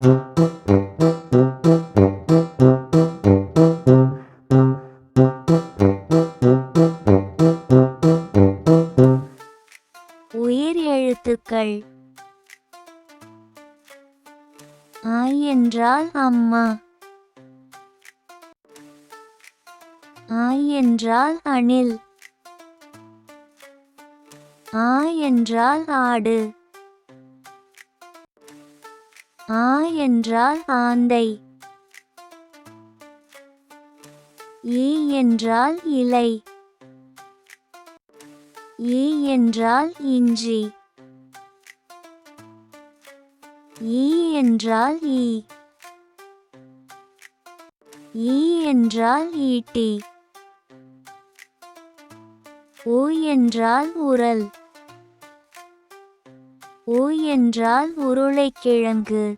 உயிர் எழுத்துக்கள். ஆ என்றால் அம்மா. ஆ என்றால் அணில். ஆ என்றால் ஆடு. ஆ என்றால் ஆந்தை. ஈ என்றால் இலை. ஈ என்றால் இஞ்சி. ஈ என்றால் ஈ. ஈ என்றால் ஈட்டி. ஊ என்றால் உரல். ஊ என்றால் உருளைக்கிழங்கு.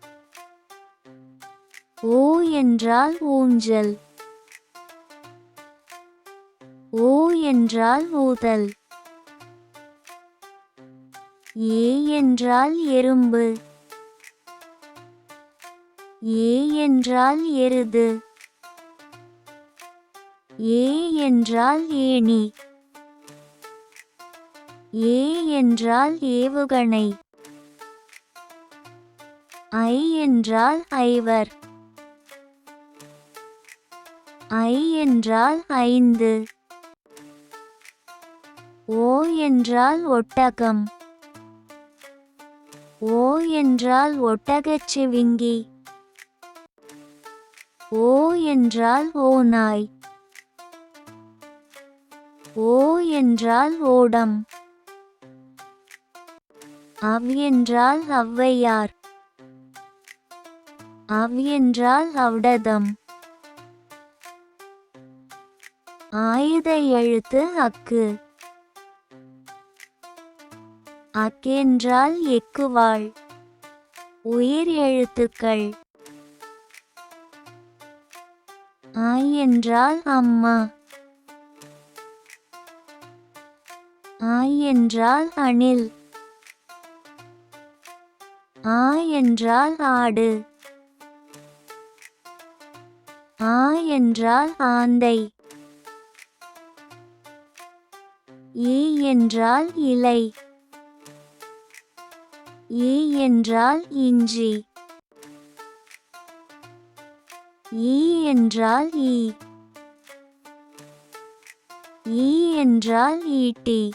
ஊ என்றால் ஊஞ்சல். ஊ என்றால் ஊதல். ஏ என்றால் எறும்பு. ஏ என்றால் எருது. ஏ என்றால் ஏணி. ஏ என்றால் ஏவுகணை. ஐ என்றால் ஐவர். ஐ என்றால் ஐந்து. ஓ என்றால் ஒட்டகம். ஓ என்றால் ஒட்டகச்சிவிங்கி. ஓ என்றால் ஓநாய். ஓ என்றால் ஓடம். அவ் என்றால் ஔவையார். அவ் என்றால் ஔடதம். ஆயுத எழுத்து அக்கு. அக்கென்றால் எக்குவாள். உயிர் எழுத்துக்கள். ஆ என்றால் அம்மா. ஆ என்றால் அணில். ஆ என்றால் ஆடு. ஆ என்றால் ஆந்தை. ஈ என்றால் இலை. ஈ என்றால் இஞ்சி. ஈ என்றால் ஈ. ஈ என்றால் ஈட்டி.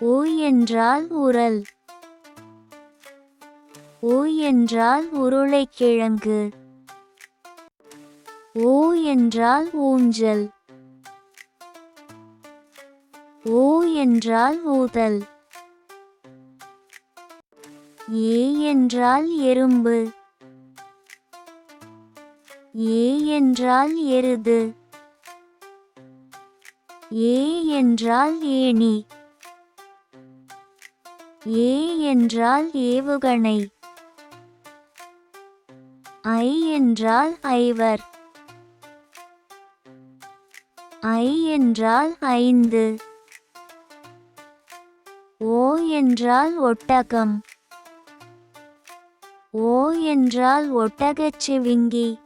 ஊ என்றால் உரல். ஊ என்றால் உருளைக்கிழங்கு. ஊ என்றால் ஊஞ்சல். ஊ என்றால் ஊதல். ஏ என்றால் எறும்பு. ஏ என்றால் எருது. ஏ என்றால் ஏணி. ஏ என்றால் ஏவுகணை. ஐ என்றால் ஐவர். ஐ என்றால் ஐந்து. ஓ என்றால் ஒட்டகம். ஓ என்றால் ஒட்டகச்சிவிங்கி.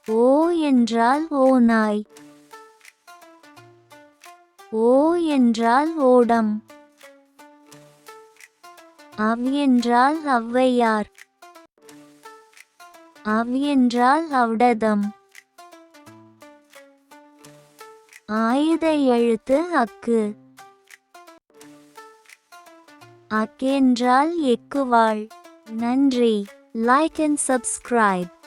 ஓ என்றால் ஓநாய். ஓ என்றால் ஓடம். அவ் என்றால் ஔவையார். அவ் என்றால் ஔடதம். ஆயுத எழுத்து அக்கு. அக்கென்றால் எக்குவாள். நன்றி. Like and subscribe.